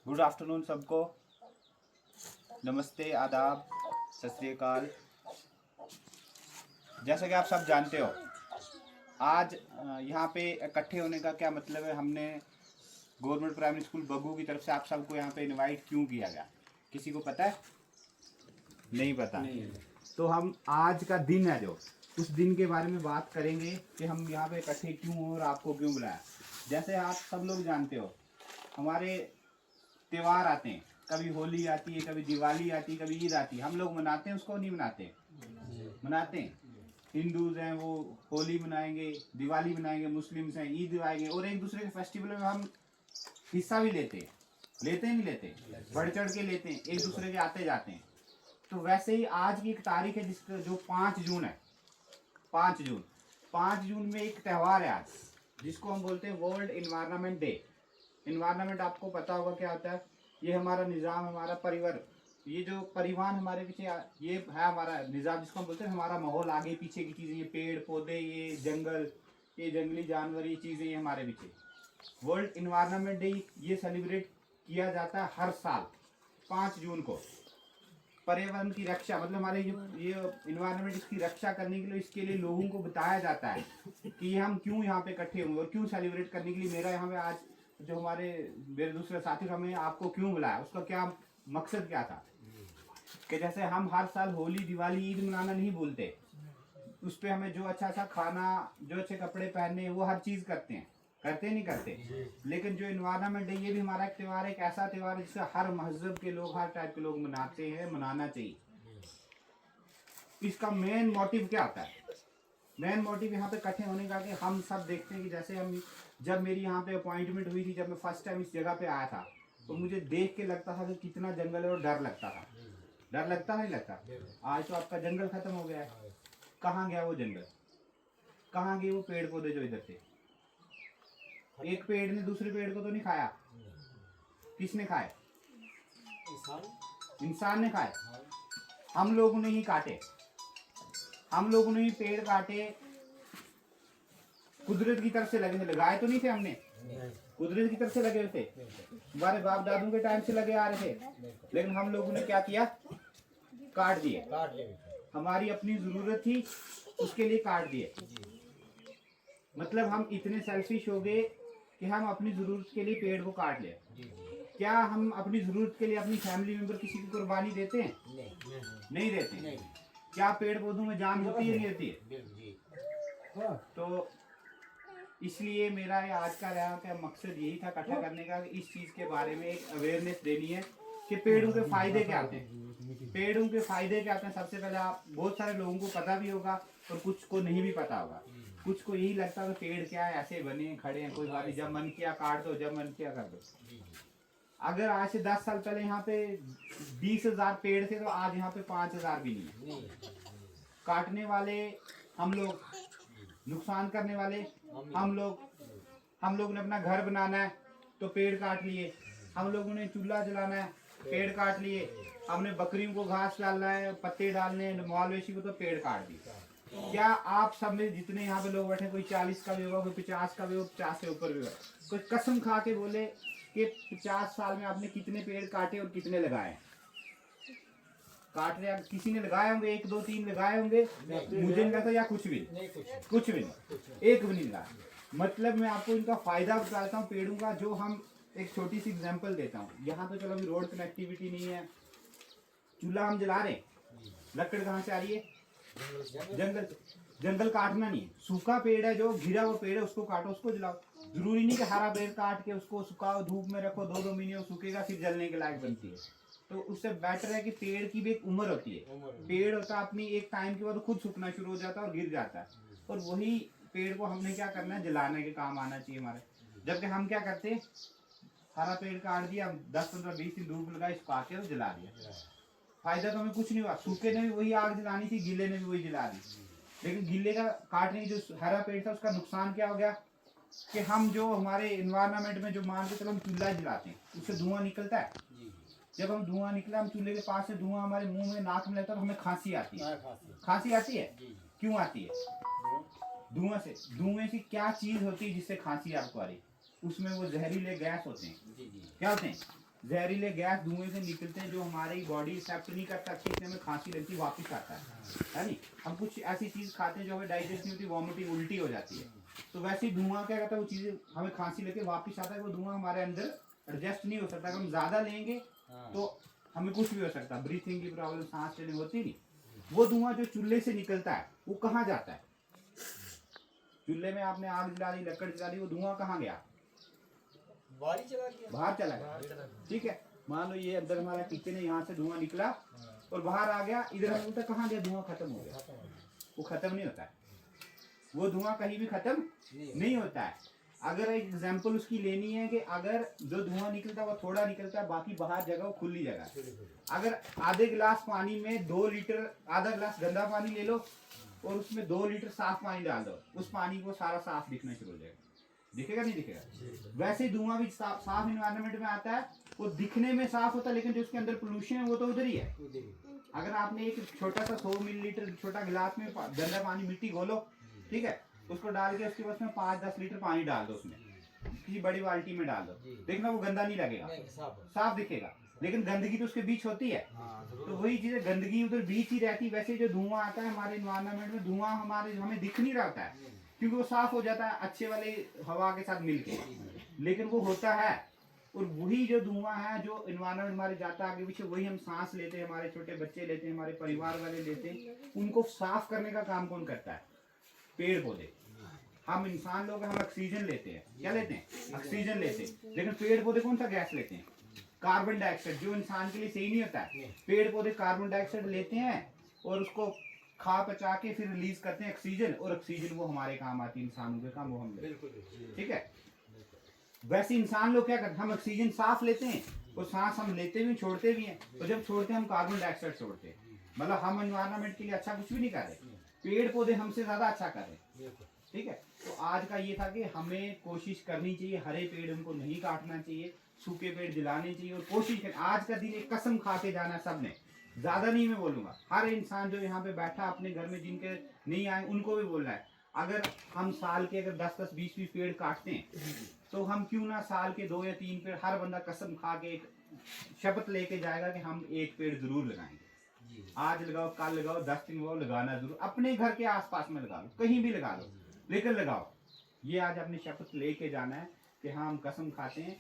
Good afternoon सबको। नमस्ते, आदाब, सत श्री अकाल। जैसा कि आप सब जानते हो, आज यहाँ पे इकट्ठे होने का क्या मतलब है। हमने गवर्नमेंट प्राइमरी स्कूल बग्गू की तरफ से आप सबको यहाँ पे इनवाइट क्यों किया गया, किसी को पता है? नहीं पता। तो हम आज का दिन है जो, उस दिन के बारे में बात करेंगे कि हम यहाँ पे इकट्ठे क्यों हो और आपको क्यों बुलाया। जैसे आप सब लोग जानते हो, हमारे त्योहार आते हैं, कभी होली आती है, कभी दिवाली आती है, कभी ईद आती है। हम लोग मनाते हैं उसको, नहीं मनाते? मनाते हैं। हिंदूज हैं वो होली मनाएंगे, दिवाली मनाएंगे, मुस्लिम्स हैं ईद आएंगे, और एक दूसरे के फेस्टिवल में हम हिस्सा भी लेते हैं। लेते हैं नहीं लेते? बढ़ चढ़ के लेते हैं, एक दूसरे के आते जाते हैं। तो वैसे ही आज की एक तारीख है जिसका जो 5 जून है। 5 जून में एक त्यौहार है आज, जिसको हम बोलते हैं वर्ल्ड इन्वायरमेंट डे। इन्वायरमेंट आपको पता होगा क्या होता है। ये हमारा निज़ाम, हमारा परिवार, ये जो परिवहन हमारे पीछे, ये है हमारा निज़ाम, जिसको हम बोलते हैं हमारा माहौल, आगे पीछे की चीज़ें, ये पेड़ पौधे, ये जंगल, ये जंगली जानवर, ये चीज़ें, ये हमारे पीछे। वर्ल्ड इन्वायरमेंट डे ये सेलिब्रेट किया जाता है हर साल 5 जून को। पर्यावरण की रक्षा, मतलब हमारे ये इन्वायरमेंट, इसकी रक्षा करने के लिए, इसके लिए लोगों को बताया जाता है कि ये हम क्यों यहाँ पे इकट्ठे हुए और क्यों सेलिब्रेट करने के लिए। मेरा यहाँ पे आज जो हमारे मेरे दूसरे साथी, हमें आपको क्यों बुलाया, उसका क्या मकसद क्या था कि जैसे हम हर साल होली दिवाली ईद मनाना नहीं बोलते, उस पर हमें जो अच्छा सा खाना, जो अच्छे कपड़े पहनने, वो हर चीज़ करते हैं, करते नहीं करते। लेकिन जो इन्वायरमेंट है, ये भी हमारा एक त्यौहार है, एक ऐसा त्यौहार है जिसे हर मजहब के लोग, हर टाइप के लोग मनाते हैं, मनाना चाहिए। इसका मेन मोटिव क्या होता है? मेन मोटिव यहाँ पे इकट्ठे होने का कि हम सब देखते हैं कि जैसे हम, जब मेरी यहाँ पे अपॉइंटमेंट हुई थी, जब मैं फर्स्ट टाइम इस जगह पे आया था, तो मुझे देख के लगता था कि कितना जंगल है, और डर लगता था। डर लगता नहीं लगता? आज तो आपका जंगल खत्म हो गया है। कहाँ गया वो जंगल? कहाँ गए वो पेड़ पौधे जो इधर थे? एक पेड़ ने दूसरे पेड़ को तो नहीं खाया। किसने खाए? इंसान ने खाए। हम लोगों ने ही काटे, हम लोगों ने ही पेड़ काटे। कुदरत की तरफ से लगे थे, लगाए तो नहीं थे हमने, कुदरत की तरफ से लगे थे, हमारे बाप दादों के टाइम से लगे आ रहे थे। लेकिन हम लोगों ने क्या किया? काट दिए। हमारी अपनी जरूरत थी, उसके लिए काट दिए। मतलब हम इतने सेल्फिश हो गए कि हम अपनी जरूरत के लिए पेड़ को काट ले। क्या हम अपनी जरूरत के लिए अपनी फैमिली मेंबर किसी की कुर्बानी देते हैं? नहीं देते। क्या पेड़ पौधों में जान होती है, नहीं होती है? तो इसलिए मेरा ये आज का रहा का मकसद यही था, इकट्ठा करने का, कि इस चीज़ के बारे में एक अवेयरनेस देनी है कि पेड़ों के फायदे क्या होते हैं। पेड़ों के फायदे क्या होते हैं? सबसे पहले आप, बहुत सारे लोगों को पता भी होगा और कुछ को नहीं भी पता होगा। कुछ को यही लगता है कि पेड़ क्या है, ऐसे बने खड़े हैं, कोई बात नहीं, जब मन किया काट दो, जब मन किया कर दो। अगर आज से 10 साल पहले यहाँ पे 20,000 पेड़ थे, तो आज यहाँ पे 5,000 भी नहीं है। काटने वाले हम लोग, नुकसान करने वाले हम लोग। हम लोग ने अपना घर बनाना है तो पेड़ काट लिए, हम लोगों ने चूल्हा जलाना है, पेड़ काट लिए, हमने बकरियों को घास डालना है, पत्ते डालने हैं, मवेशी को, तो पेड़ काट दिए। क्या आप सब में जितने यहाँ पे लोग बैठे, कोई 40 का भी होगा, कोई 50 का भी होगा, 50 से ऊपर भी होगा, कोई कसम खा के बोले कि 50 साल में आपने कितने पेड़ काटे और कितने लगाए? काट रहे, किसी ने लगाए होंगे, 1 2 3 लगाए होंगे, मुझे नहीं लगता, या कुछ भी नहीं, एक भी नहीं लगाया। मतलब मैं आपको इनका फायदा बताता हूँ पेड़ों का, जो हम एक छोटी सी एग्जांपल देता हूँ। यहाँ तो चलो अभी रोड कनेक्टिविटी नहीं है, चूल्हा हम जला रहे, लकड़ कहाँ से आ रही है? जंगल काटना नहीं है। सूखा पेड़ है, जो गिरा हुआ पेड़ है, उसको काटो, उसको जलाओ। जरूरी नहीं कि हरा पेड़ काट के उसको सुखाओ, धूप में रखो, 2 महीने सूखेगा, फिर जलने के लायक बनती है। तो उससे बेटर है कि पेड़ की भी एक उम्र होती है। पेड़ होता है अपनी एक टाइम के बाद खुद सूखना शुरू हो जाता है और गिर जाता है, और वही पेड़ को हमने क्या करना है, जलाने के काम आना चाहिए हमारे। जबकि हम क्या करते हैं, हरा पेड़ काट दिया, 10 15 20 दिन धूप लगाई, सुखा के तो जला दिया। फायदा तो हमें कुछ नहीं हुआ। सूखे ने भी वही आग जलानी थी, गीले ने भी वही जला दी। लेकिन गीले का काटने की जो हरा पेड़ था, उसका नुकसान क्या हो गया कि हम जो हमारे इन्वायरमेंट में जो मान के चलो हम चूल्हा जलाते हैं, उससे धुआं निकलता है। जब हम धुआं निकला, हम चूल्हे के पास से धुआं हमारे मुंह में, नाक में लगता है, तो हमें खांसी आती है। खांसी आती है? क्यों आती है? धुआं से। धुएं से क्या चीज होती है जिससे खांसी आपको आ रही? उसमें वो जहरीले गैस होते हैं। क्या होते हैं? जहरीले गैस धुएं से निकलते हैं जो हमारी बॉडी एक्सेप्ट नहीं करता, अच्छे से हमें खांसी लगती है, वापस आता है नहीं। हम कुछ ऐसी चीज खाते हैं जो हमें डाइजेस्ट नहीं होती, वॉमिटिंग उल्टी हो जाती है। तो वैसे ही धुआं क्या करता है, वो चीजें हमें खांसी लेके वापस आता है, वो धुआं हमारे अंदर एडजस्ट नहीं हो सकता। अगर हम ज्यादा लेंगे तो हमें कुछ भी हो सकता है, ब्रीथिंग की प्रॉब्लम, सांस लेने में होती नहीं। वो धुआं जो चूल्हे से निकलता है वो कहाँ जाता है? चूल्हे में आपने आग जला दी, लकड़ जला दी, वो धुआं कहाँ गया? बाहर चला गया। ठीक है, मान लो ये अंदर हमारा किचन है, यहाँ से धुआं निकला और बाहर आ गया, इधर हम तक कहाँ गया? धुआं खत्म हो गया। वो खत्म नहीं होता है, वो धुआं कहीं भी खत्म नहीं होता है। अगर एक एग्जांपल उसकी लेनी है कि अगर जो धुआं निकलता है वो थोड़ा निकलता है, बाकी बाहर जगह वो खुली जगह। अगर आधे गिलास पानी में 2 लीटर, आधा गिलास गंदा पानी ले लो और उसमें 2 लीटर साफ पानी डाल दो, उस पानी को सारा साफ दिखना शुरू हो जाएगा। दिखेगा नहीं दिखेगा? वैसे धुआं भी साफ इन्वायरमेंट में आता है, वो दिखने में साफ होता है, लेकिन जो उसके अंदर पोल्यूशन है वो तो उधर ही है। अगर आपने एक छोटा सा 100 मिलीलीटर छोटा गिलास में गंदा पानी, मिट्टी घोलो, ठीक है, उसको डाल के उसके बाद में 5-10 लीटर पानी डाल दो, उसमें किसी बड़ी बाल्टी में डाल दो, देखना वो गंदा नहीं लगेगा, साफ दिखेगा। लेकिन गंदगी तो उसके बीच होती है। तो वही चीज है, गंदगी उधर बीच ही रहती है। वैसे जो धुआं आता है हमारे इन्वायरमेंट में, धुआं हमारे हमें दिख नहीं रहता है क्योंकि वो साफ हो जाता है अच्छे वाले हवा के साथ मिलके, लेकिन वो होता है। और वही जो धुआं है जो इन्वायरमेंट हमारे जाता है आगे पीछे, वही हम सांस लेते हैं, हमारे छोटे बच्चे लेते हैं, हमारे परिवार वाले लेते हैं। उनको साफ करने का काम कौन करता है? पेड़ पौधे। हम इंसान लोग हम ऑक्सीजन लेते हैं, क्या लेते हैं? ऑक्सीजन लेते हैं। लेकिन पेड़ पौधे कौन सा गैस लेते हैं? कार्बन डाइऑक्साइड, जो इंसान के लिए सही नहीं होता है। पेड़ पौधे कार्बन डाइऑक्साइड लेते हैं और उसको खा पचा के फिर रिलीज करते हैं ऑक्सीजन, और ऑक्सीजन वो हमारे काम आती है, इंसानों के काम वो हम लेते हैं। ठीक है, वैसे इंसान लोग क्या करते हैं? हम ऑक्सीजन साफ लेते हैं और सांस हम लेते भी छोड़ते भी हैं, और जब छोड़ते हैं हम कार्बन डाइऑक्साइड छोड़ते हैं। मतलब हम एनवायरनमेंट के लिए अच्छा कुछ भी नहीं कर रहे, पेड़ पौधे हमसे ज्यादा अच्छा कर रहे हैं। ठीक है, तो आज का ये था कि हमें कोशिश करनी चाहिए, हरे पेड़ उनको नहीं काटना चाहिए, सूखे पेड़ जलाने चाहिए, और कोशिश करें। आज का दिन एक कसम खा के जाना सबने, ज्यादा नहीं मैं बोलूंगा, हर इंसान जो यहाँ पे बैठा अपने घर में जिनके नहीं आए उनको भी बोलना है, अगर हम साल के अगर 10-10, 20-20 पेड़ काटते हैं तो हम क्यों ना साल के 2 या 3 पेड़, हर बंदा कसम खा के एक शपथ लेके जाएगा कि हम एक पेड़ जरूर लगाएंगे। आज लगाओ, कल लगाओ, 10 दिन लगाओ, लगाना जरूर। अपने घर के आसपास में लगा लो, कहीं भी लगा लो, लेकर लगाओ। ये आज अपनी शपथ लेके जाना है कि हाँ हम कसम खाते हैं,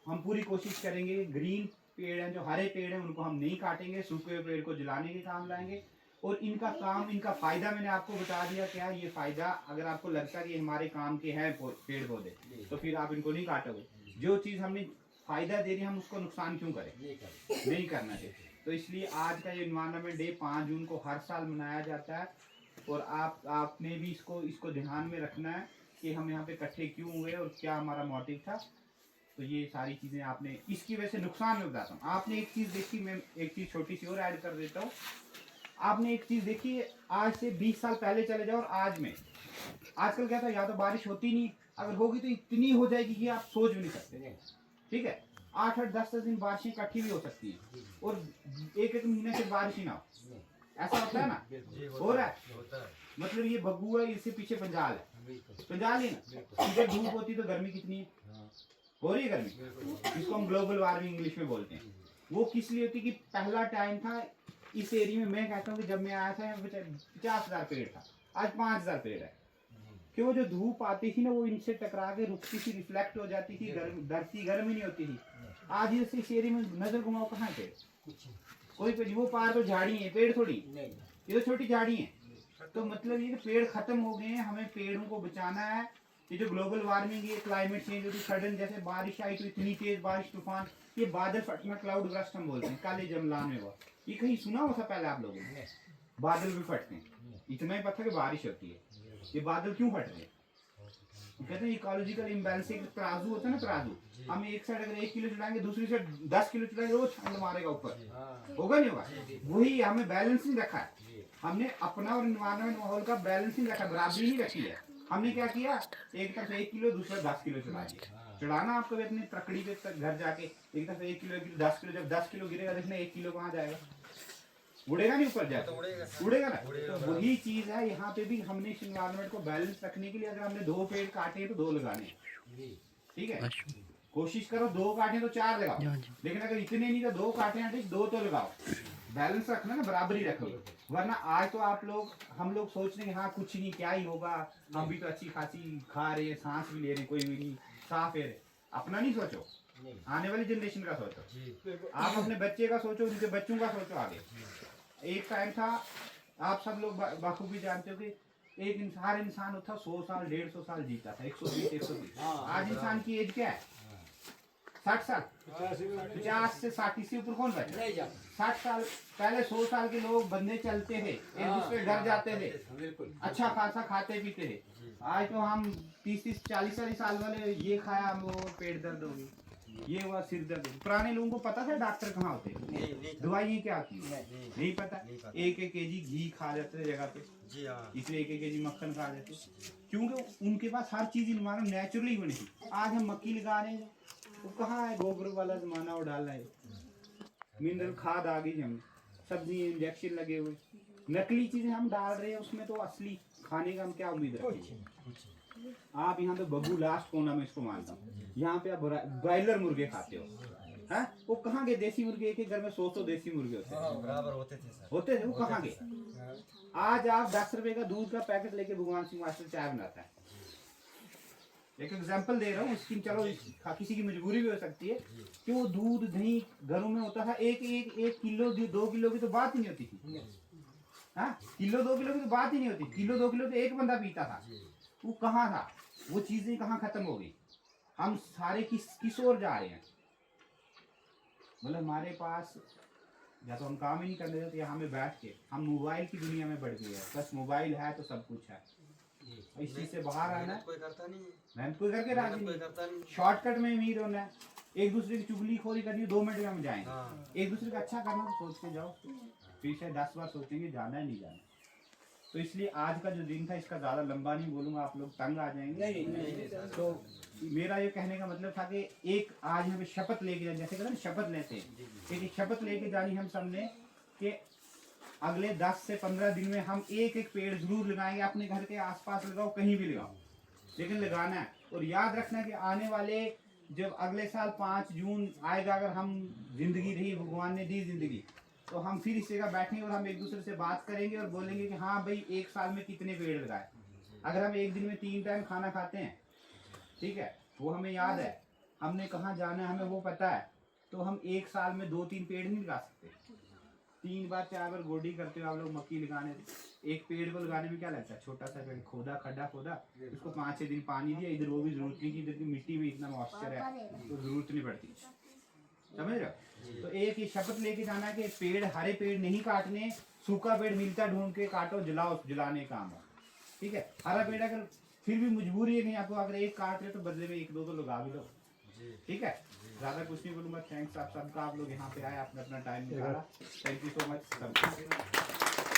हम पूरी कोशिश करेंगे। ग्रीन पेड़ हैं, जो हरे पेड़ हैं, उनको हम नहीं काटेंगे, सूखे पेड़ को जलाने के काम लाएंगे। और इनका काम, इनका फायदा मैंने आपको बता दिया क्या है। ये फायदा अगर आपको लगता है कि हमारे काम के हैं पेड़ पौधे, तो फिर आप इनको नहीं काटोगे। जो चीज़ हमने फायदा दे रही है, हम उसको नुकसान क्यों करें? नहीं करना चाहिए। तो इसलिए आज का ये एनवायरनमेंट डे 5 जून को हर साल मनाया जाता है, और आपने भी इसको ध्यान में रखना है कि हम यहाँ पे इकट्ठे क्यों हुए और क्या हमारा मोटिव था। तो ये सारी चीज़ें आपने, इसकी वजह से नुकसान में बताता हूँ। आपने एक चीज़ देखी, मैं एक चीज़ छोटी सी और ऐड कर देता हूँ। आपने एक चीज़ देखी, आज से 20 साल पहले चले जाओ और आज में, आजकल क्या था, या तो बारिश होती नहीं, अगर होगी तो इतनी हो जाएगी कि आप सोच भी नहीं सकते। ठीक है, 8-8, 10-10 दिन बारिशें इकट्ठी भी हो सकती हैं, और एक महीने से बारिश ही ना हो, ऐसा होता है ना? हो रहा है। मतलब ये बग्गू है, इससे पीछे पंजाल है, पंजाल ही ना। जब धूप होती तो गर्मी कितनी है, हो रही है गर्मी, इसको हम ग्लोबल वार्मिंग इंग्लिश में बोलते हैं। वो किस लिए होती कि पहला टाइम था इस एरिया में, मैं कहता हूँ कि जब मैं आया था 50,000 पेड़ था, आज 5,000 पेड़ है। क्यों? जो धूप आती थी ना, वो इनसे टकरा के रुकती थी, रिफ्लेक्ट हो जाती थी, धरती गर्म ही नहीं होती थी। आज जैसे इस एरिया में नजर घुमाओ, कहाँ पेड़? कोई पेड़, वो पार तो झाड़ी है, पेड़ थोड़ी, ये तो छोटी झाड़ी है। तो मतलब ये पेड़ खत्म हो गए हैं, हमें पेड़ों को बचाना है। ये जो ग्लोबल वार्मिंग, ये क्लाइमेट चेंज होती, सडन जैसे बारिश आई तो इतनी तेज बारिश, तूफान, ये बादल फटना, क्लाउड बर्स्ट हम बोलते हैं, काले जमलान में हुआ। ये कहीं सुना हो था पहले आप लोगों ने? बादल भी फटते हैं, इतना ही पता कि बारिश होती है। ये बादल क्यों फट रहे? कहते हैं इकोलॉजिकल इम्बैलेंस। एक तराजू होता है ना, तराजू, हम एक साइड अगर 1 किलो चढ़ाएंगे, दूसरी साइड 10 किलो चढ़ाएंगे, रोज ठंड मारेगा ऊपर, होगा नहीं होगा? वही हमें बैलेंस नहीं रखा है, हमने अपना और एनवायरनमेंट माहौल का बैलेंस नहीं रखा, बराबरी नहीं रखी है। हमने क्या किया, एक तरफ 1 किलो, दूसरा 10 किलो चढ़ा दिया। चढ़ाना आपको भी अपनी तकड़ी पे घर जाके, एक तरफ 1 किलो 10 किलो, जब 10 किलो गिरेगा देखना 1 किलो कहाँ जाएगा? उड़ेगा नहीं, ऊपर जाएगा, उड़ेगा ना। तो वही चीज है यहाँ पे भी, हमने इस एनवायरनमेंट को बैलेंस रखने के लिए अगर हमने 2 पेड़ काटे तो 2 लगाने, ठीक है? कोशिश करो 2 काटें तो 4 लगाओ, लेकिन अगर इतने नहीं तो 2 काटें एटलीस्ट 2 तो लगाओ। बैलेंस रखना ना, बराबरी रखो, वरना आज तो हम लोग सोच रहे हैं हाँ कुछ नहीं, क्या ही होगा, हम भी तो अच्छी खासी खा रहे हैं, सांस भी ले रहे हैं, कोई भी नहीं, साफ है। अपना नहीं सोचो, आने वाली जनरेशन का सोचो, आप अपने बच्चे का सोचो, उनके बच्चों का सोचो आगे। एक टाइम था, आप सब लोग बखूबी जानते हो कि हर इंसान होता 100 साल 150 साल जीता था, 120 130। आज इंसान की एज क्या है? 60 साल। 50 से 60 इससे ऊपर कौन बचा? 60 साल। पहले 100 साल के लोग बंदे चलते थे, एक दूसरे घर जाते थे, अच्छा खासा खाते पीते थे। आज तो हम 30 40 साल वाले, ये खाया वो पेट दर्द होगी, ये हुआ सिर दर्द। पुराने लोगों को पता था डॉक्टर कहाँ होते, दवाई क्या होती है नहीं पता। 1 केजी घी खा जाते थे जगह पे, इसलिए 1 केजी मक्खन खा जाते, क्योंकि उनके पास हर चीज इन्वायरमेंट नेचुरली बनी थी। आज हम मक्की लगा रहे हैं, वो कहाँ है, गोबर वाला जमाना वो डाल रहा है, मिनरल खाद आ गई, हम सब्जी इंजेक्शन लगे हुए, नकली चीजें हम डाल रहे हैं उसमें, तो असली खाने का हम क्या उम्मीद रखेंगे? आप यहाँ पे बबू लास्ट कोना में इसको मानता हूँ, यहाँ पे आप ब्रॉयलर मुर्गे खाते हो, हैं? वो कहाँ गए? देसी मुर्गे, एक घर में 100 देसी मुर्गे होते थे, वो कहाँ गए? आज आप 10 रुपए का दूध का पैकेट लेके भगवान सिंह मास्टर चाय बनाता है। एक एग्जांपल दे रहा हूँ इसकी, चलो किसी की मजबूरी भी हो सकती है कि वो दूध दही घरों में होता था, एक किलो 2 किलो की तो बात ही नहीं होती थी, हाँ, किलो 2 किलो की तो बात ही नहीं होती, किलो 2 किलो तो एक बंदा पीता था। वो कहाँ था? वो चीजें कहाँ खत्म हो गई? हम सारे किस ओर जा रहे हैं? मतलब हमारे पास या तो हम काम ही नहीं करने देते, या हमें बैठ के हम मोबाइल की दुनिया में बढ़ गए हैं, बस मोबाइल है तो सब कुछ है। इस चीज से बाहर आना है, मेहनत कोई करके राजी नहीं, शॉर्टकट में अमीर होना है, एक दूसरे की चुगलीखोरी करनी है, 2 मिनट में हम जाएंगे। एक दूसरे का अच्छा करना तो सोच के जाओ, फिर शायद 10 बार सोचेंगे जाना है नहीं जाना। तो इसलिए आज का जो दिन था, इसका ज़्यादा लंबा नहीं बोलूँगा, आप लोग तंग आ जाएंगे। नहीं। तो मेरा ये कहने का मतलब था कि एक आज हमें शपथ लेके जाए, जैसे कहते हैं शपथ लेते हैं, एक शपथ लेके जानी हम सबने कि अगले 10 से 15 दिन में हम एक पेड़ जरूर लगाएंगे। अपने घर के आसपास लगाओ, कहीं भी लगाओ, लेकिन लगाना है। और याद रखना कि आने वाले जब अगले साल 5 जून आएगा, अगर हम जिंदगी रही, भगवान ने दी जिंदगी, तो हम फिर इस जगह बैठेंगे और हम एक दूसरे से बात करेंगे और बोलेंगे कि हाँ भाई 1 साल में कितने पेड़ लगाए। अगर हम एक दिन में 3 टाइम खाना खाते हैं, ठीक है, वो हमें याद है, हमने कहाँ जाना है हमें वो पता है, तो हम 1 साल में 2-3 पेड़ नहीं लगा सकते। 3 बार 4 बार गोडी करते हो आप लोग मक्की लगाने, एक पेड़ को लगाने में क्या लगता है? छोटा सा पेड़ खोदा, खड्डा खोदा, उसको 5-6 दिन पानी दिया, इधर वो भी जरूरत नहीं कि इधर की मिट्टी में इतना मॉइस्चर है तो जरूरत नहीं पड़ती, समझ रहे हो? तो एक ही शपथ लेके जाना है कि पेड़, हरे पेड़ नहीं काटने, सूखा पेड़ मिलता ढूंढ के काटो, जलाओ, जलाने का काम है, ठीक है। हरा पेड़ अगर फिर भी मजबूरी है, नहीं आपको अगर एक काट रहे तो बदले में 1-2 तो लगा भी दो, ठीक है। ज्यादा कुछ नहीं बोलूंगा। थैंक्स आप सबका, आप लोग यहाँ पे आए, आपने अपना टाइम निकाला, थैंक यू सो मच सबका।